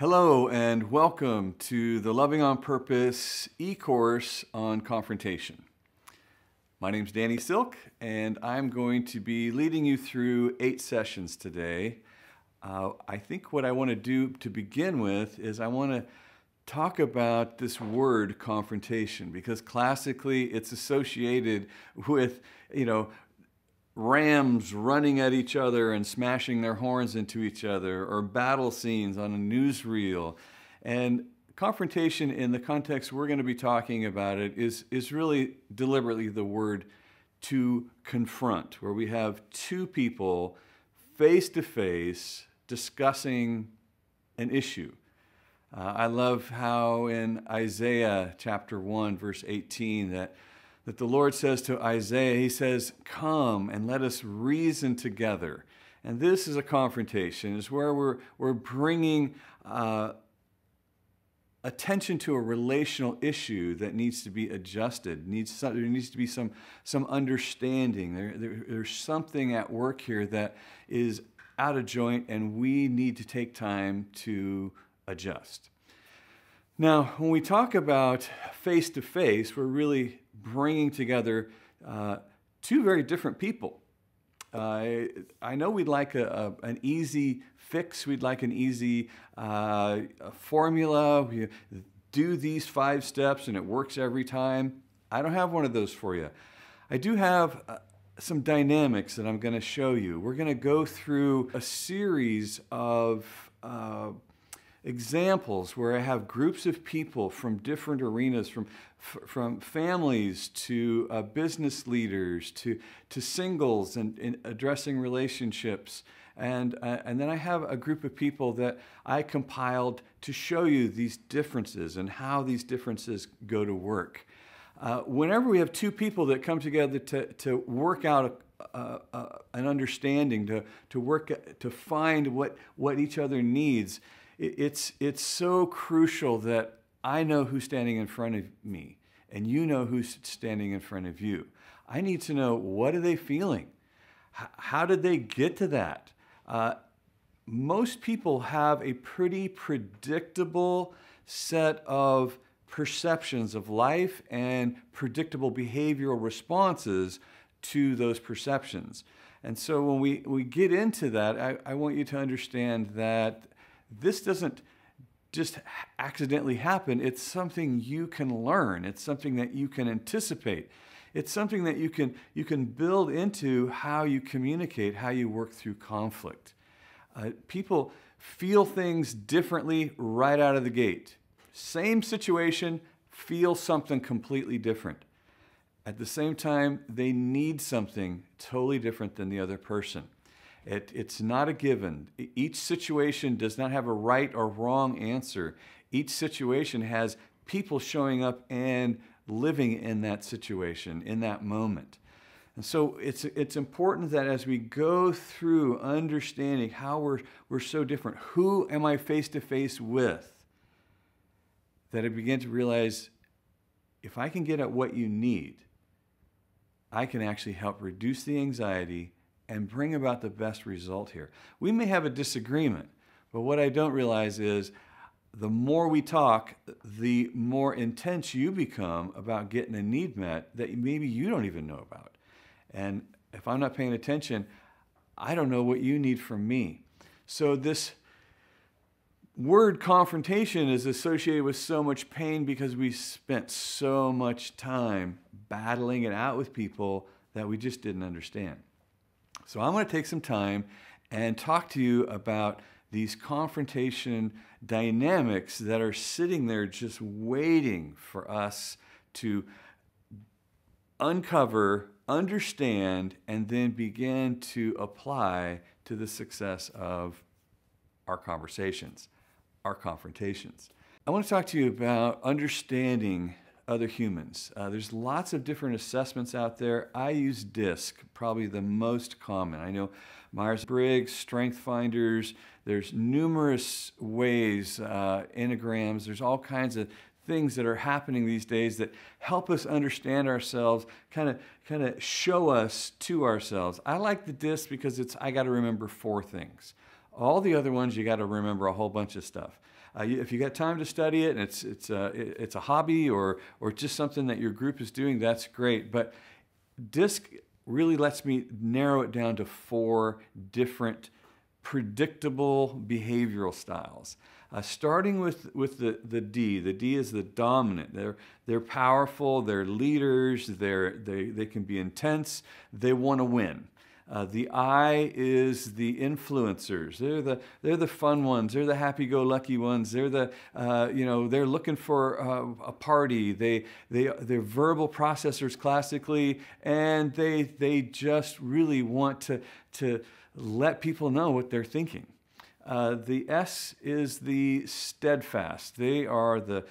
Hello and welcome to the Loving on Purpose e-course on confrontation. My name's Danny Silk and I'm going to be leading you through 8 sessions today. I think what I want to do to begin with is I want to talk about this word confrontation, because classically it's associated with, rams running at each other and smashing their horns into each other, or battle scenes on a newsreel. And confrontation, in the context we're going to be talking about it, is really deliberately the word to confront, where we have two people face to face discussing an issue. I love how in Isaiah chapter 1, verse 18, that the Lord says to Isaiah, he says, "Come and let us reason together." And this is a confrontation. It's where we're bringing attention to a relational issue that needs to be adjusted. There needs to be some understanding. There's something at work here that is out of joint, and we need to take time to adjust. Now, when we talk about face-to-face, we're really bringing together two very different people. I know we'd like an easy fix. We'd like an easy formula. We do these 5 steps and it works every time. I don't have one of those for you. I do have some dynamics that I'm going to show you. We're going to go through a series of examples where I have groups of people from different arenas, from families to business leaders to singles and addressing relationships. And then I have a group of people that I compiled to show you these differences and how these differences go to work. Whenever we have two people that come together to work out an understanding, to find what each other needs, it's so crucial that I know who's standing in front of me and you know who's standing in front of you. I need to know, what are they feeling? How did they get to that? Most people have a pretty predictable set of perceptions of life and predictable behavioral responses to those perceptions. And so when we get into that, I want you to understand that this doesn't just accidentally happen. It's something you can learn. It's something that you can anticipate. It's something that you can build into how you communicate, how you work through conflict. People feel things differently right out of the gate. Same situation, feel something completely different. At the same time, they need something totally different than the other person. It's not a given. Each situation does not have a right or wrong answer. Each situation has people showing up and living in that situation, in that moment. And so it's important that as we go through understanding how we're so different, who am I face to face with, that I begin to realize, if I can get at what you need, I can actually help reduce the anxiety and bring about the best result here. We may have a disagreement, but what I don't realize is the more we talk, the more intense you become about getting a need met that maybe you don't even know about. And if I'm not paying attention, I don't know what you need from me. So this word confrontation is associated with so much pain because we spent so much time battling it out with people that we just didn't understand. So I'm going to take some time and talk to you about these confrontation dynamics that are sitting there just waiting for us to uncover, understand, and then begin to apply to the success of our conversations, our confrontations. I want to talk to you about understanding other humans. There's lots of different assessments out there. I use DISC, probably the most common. I know Myers-Briggs, Strength Finders, there's numerous ways, enneagrams, there's all kinds of things that are happening these days that help us understand ourselves, kind of show us to ourselves. I like the DISC because I got to remember 4 things. All the other ones, you got to remember a whole bunch of stuff. If you got time to study it and it's a hobby or just something that your group is doing, that's great. But DISC really lets me narrow it down to 4 different predictable behavioral styles. Starting with the D. The D is the dominant. They're powerful. They're leaders. They can be intense. They want to win. The I is the influencers. They're the fun ones. They're the happy-go-lucky ones. They're they're looking for a party. They're verbal processors classically, and they just really want to let people know what they're thinking. The S is the steadfast. They are the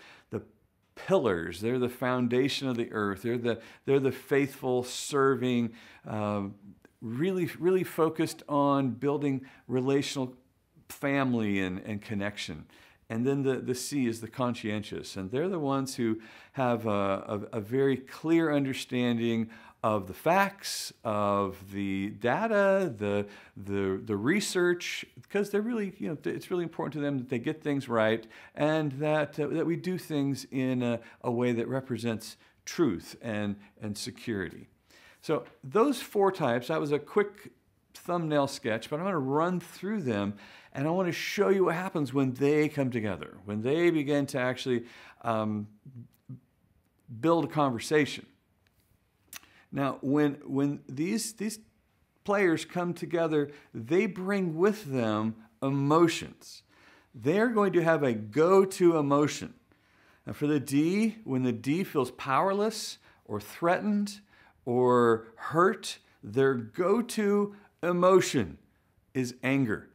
pillars. They're the foundation of the earth. They're the faithful, serving, really focused on building relational family and connection. And then the C is the conscientious, and they're the ones who have a very clear understanding of the facts, of the data, the research, because they're really, it's really important to them that they get things right and that we do things in a way that represents truth and security. So those 4 types, that was a quick thumbnail sketch, but I'm going to run through them and I want to show you what happens when they come together, when they begin to actually build a conversation. Now, when these players come together, they bring with them emotions. They're going to have a go-to emotion. Now, for the D, when the D feels powerless or threatened or hurt, their go-to emotion is anger.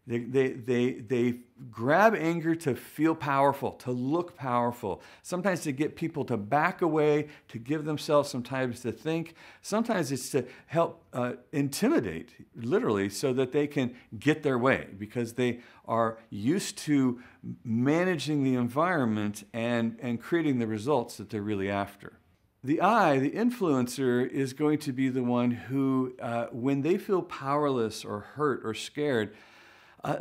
They grab anger to feel powerful, to look powerful, sometimes to get people to back away, to give themselves some time to think. Sometimes it's to help intimidate, literally, so that they can get their way because they are used to managing the environment and creating the results that they're really after. The I, the influencer, is going to be the one who, when they feel powerless or hurt or scared,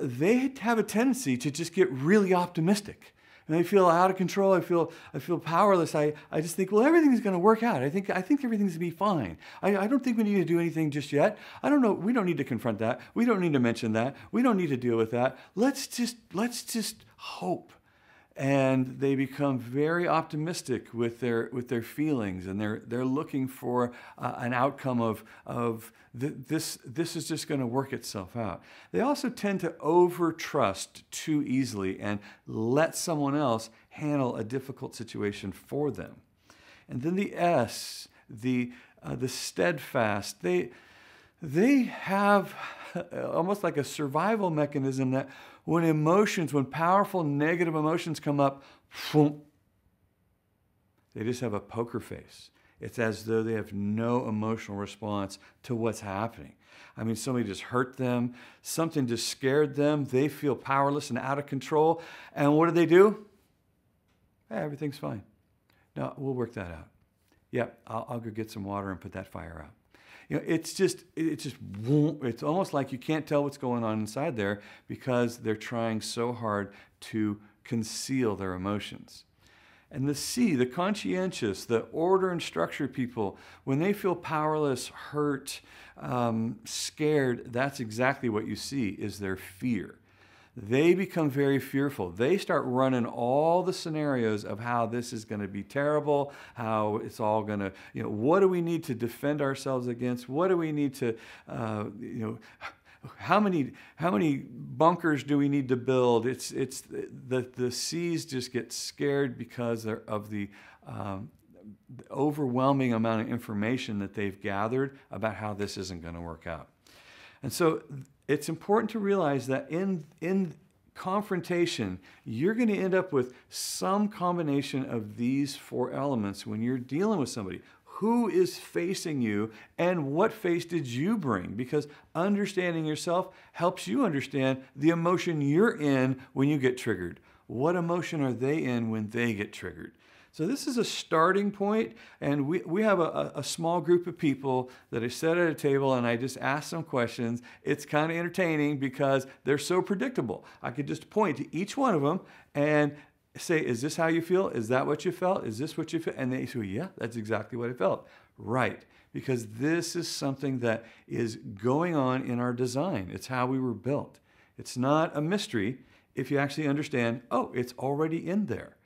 they have a tendency to just get really optimistic. And they feel out of control. I feel powerless. I just think, well, everything's going to work out. I think everything's going to be fine. I don't think we need to do anything just yet. I don't know. We don't need to confront that. We don't need to mention that. We don't need to deal with that. Let's just hope. And they become very optimistic with their feelings, and they're looking for an outcome of this is just going to work itself out. They also tend to over-trust too easily and let someone else handle a difficult situation for them. And then the S, the steadfast, they have almost like a survival mechanism that when powerful negative emotions come up, they just have a poker face. It's as though they have no emotional response to what's happening. I mean, somebody just hurt them, something just scared them, they feel powerless and out of control, and what do? Hey, everything's fine. No, we'll work that out. Yep, I'll go get some water and put that fire out. It's almost like you can't tell what's going on inside there because they're trying so hard to conceal their emotions. And the C, the conscientious, the order and structure people, when they feel powerless, hurt, scared, that's exactly what you see is their fear. They become very fearful. They start running all the scenarios of how this is going to be terrible, how it's all going to, what do we need to defend ourselves against? What do we need to, how many bunkers do we need to build? It's the C's just get scared because of the overwhelming amount of information that they've gathered about how this isn't going to work out. And so it's important to realize that in confrontation, you're going to end up with some combination of these 4 elements when you're dealing with somebody. Who is facing you and what face did you bring? Because understanding yourself helps you understand the emotion you're in when you get triggered. What emotion are they in when they get triggered? So this is a starting point, and we have a small group of people that I sit at a table and I just ask them questions. It's kind of entertaining because they're so predictable. I could just point to each one of them and say, is this how you feel? Is that what you felt? Is this what you feel? And they say, yeah, that's exactly what I felt. Right, because this is something that is going on in our design. It's how we were built. It's not a mystery if you actually understand, oh, it's already in there.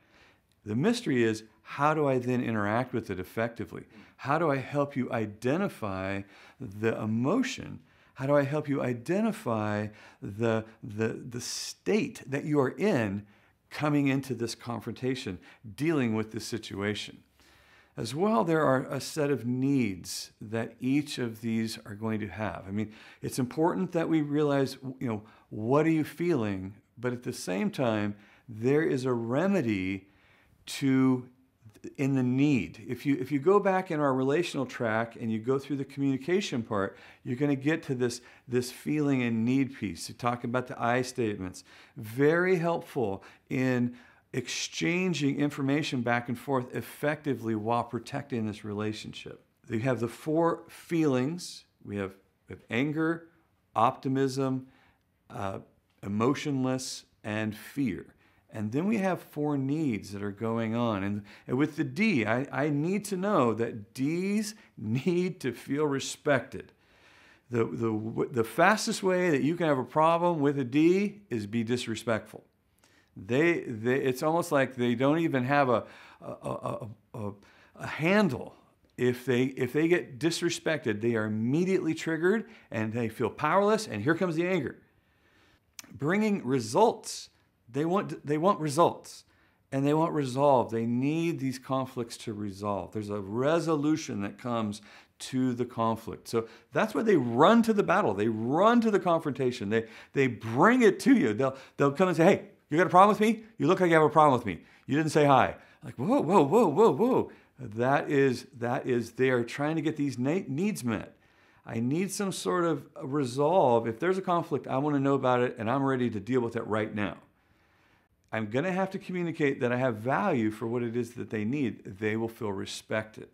The mystery is, how do I then interact with it effectively? How do I help you identify the emotion? How do I help you identify the state that you are in coming into this confrontation, dealing with this situation? As well, there are a set of needs that each of these are going to have. I mean, it's important that we realize, what are you feeling? But at the same time, there is a remedy in the need. If you go back in our relational track and you go through the communication part, you're going to get to this feeling and need piece. You talk about the I statements. Very helpful in exchanging information back and forth effectively while protecting this relationship. You have the 4 feelings. We have anger, optimism, emotionless, and fear. And then we have 4 needs that are going on. And with the D, I need to know that Ds need to feel respected. The fastest way that you can have a problem with a D is be disrespectful. It's almost like they don't even have a handle. If they get disrespected, they are immediately triggered and they feel powerless, and here comes the anger. Bringing results. They want results, and they want resolve. They need these conflicts to resolve. There's a resolution that comes to the conflict. So that's why they run to the battle. They run to the confrontation. They bring it to you. They'll come and say, hey, you got a problem with me? You look like you have a problem with me. You didn't say hi. Like, whoa, whoa, whoa, whoa, whoa. That is they are trying to get these needs met. I need some sort of resolve. If there's a conflict, I want to know about it, and I'm ready to deal with it right now. I'm going to have to communicate that I have value for what it is that they need. They will feel respected.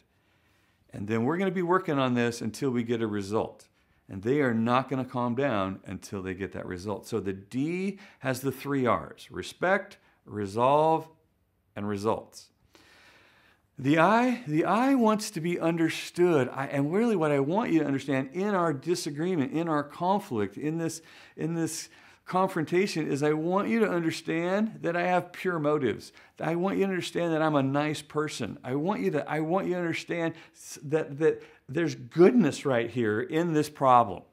And then we're going to be working on this until we get a result. And they are not going to calm down until they get that result. So the D has the 3 R's: respect, resolve, and results. The I wants to be understood. And really what I want you to understand in our disagreement, in our conflict, in this confrontation is I want you to understand that I have pure motives. I want you to understand that I'm a nice person. I want you to understand that there's goodness right here in this problem.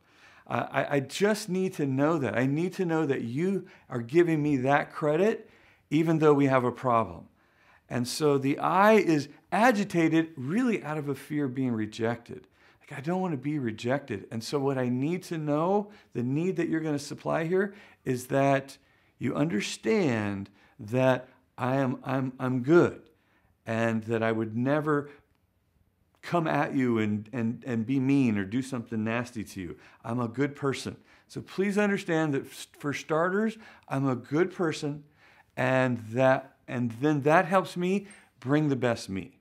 I just need to know that. I need to know that you are giving me that credit even though we have a problem. And so the I is agitated really out of a fear of being rejected. Like, I don't want to be rejected. And so what I need to know, the need that you're going to supply here, is that you understand that I'm good, and that I would never come at you and be mean or do something nasty to you. I'm a good person. So please understand that for starters, I'm a good person, and then that helps me bring the best me.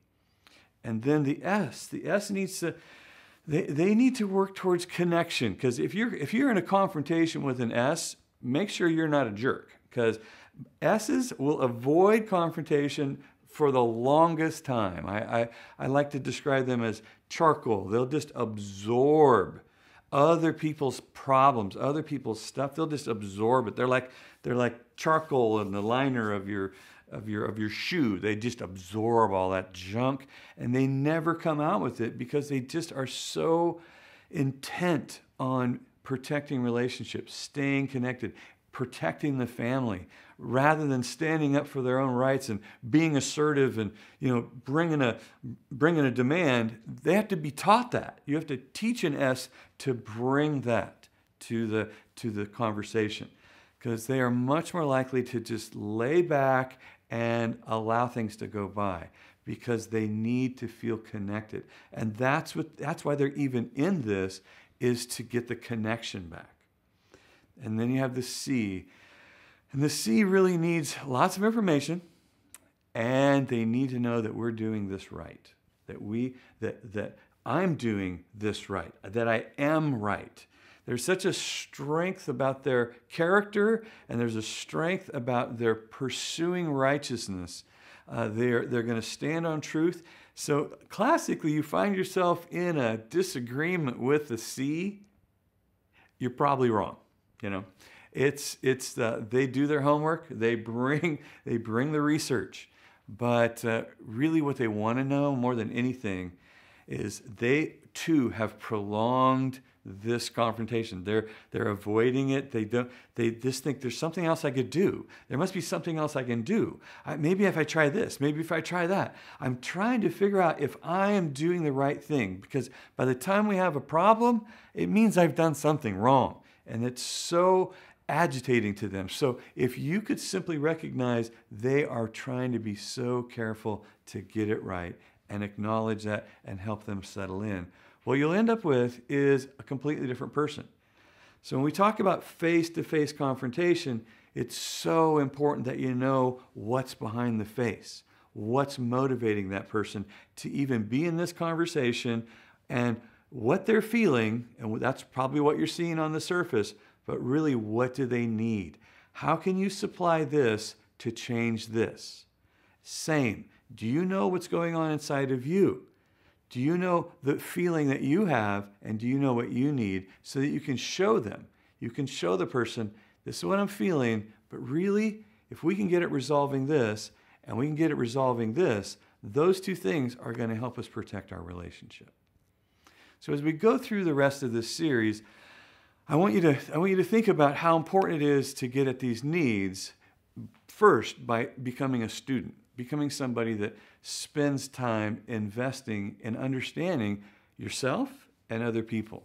And then the S needs to, they need to work towards connection, because if you're in a confrontation with an S, make sure you're not a jerk, because S's will avoid confrontation for the longest time. I like to describe them as charcoal. They'll just absorb other people's problems, other people's stuff. They'll just absorb it. They're like charcoal in the liner of your shoe. They just absorb all that junk, and they never come out with it because they just are so intent on protecting relationships, staying connected, protecting the family, rather than standing up for their own rights and being assertive and bringing a demand. They have to be taught that. You have to teach an S to bring that to the conversation, because they are much more likely to just lay back and allow things to go by, because they need to feel connected. And that's why they're even in this, is to get the connection back. And then you have the C. And the C really needs lots of information, and they need to know that we're doing this right, that I'm doing this right, that I am right. There's such a strength about their character, and there's a strength about their pursuing righteousness. They're going to stand on truth. So classically, you find yourself in a disagreement with the C, you're probably wrong. You know, they do their homework, they bring the research, but really what they want to know more than anything is they too have prolonged this confrontation. They're avoiding it. They just think there's something else I could do. There must be something else I can do. Maybe if I try this, maybe if I try that. I'm trying to figure out if I am doing the right thing, because by the time we have a problem, it means I've done something wrong. And it's so agitating to them. So if you could simply recognize they are trying to be so careful to get it right and acknowledge that and help them settle in, what you'll end up with is a completely different person. So when we talk about face-to-face confrontation, it's so important that you know what's behind the face, what's motivating that person to even be in this conversation, and what they're feeling, and that's probably what you're seeing on the surface, but really, what do they need? How can you supply this to change this? Same. Do you know what's going on inside of you? Do you know the feeling that you have, and do you know what you need, so that you can show them? You can show the person, this is what I'm feeling, but really, if we can get it resolving this, and we can get it resolving this, those two things are going to help us protect our relationship. So as we go through the rest of this series, I want you to think about how important it is to get at these needs first by becoming a student, becoming somebody that spends time investing in understanding yourself and other people.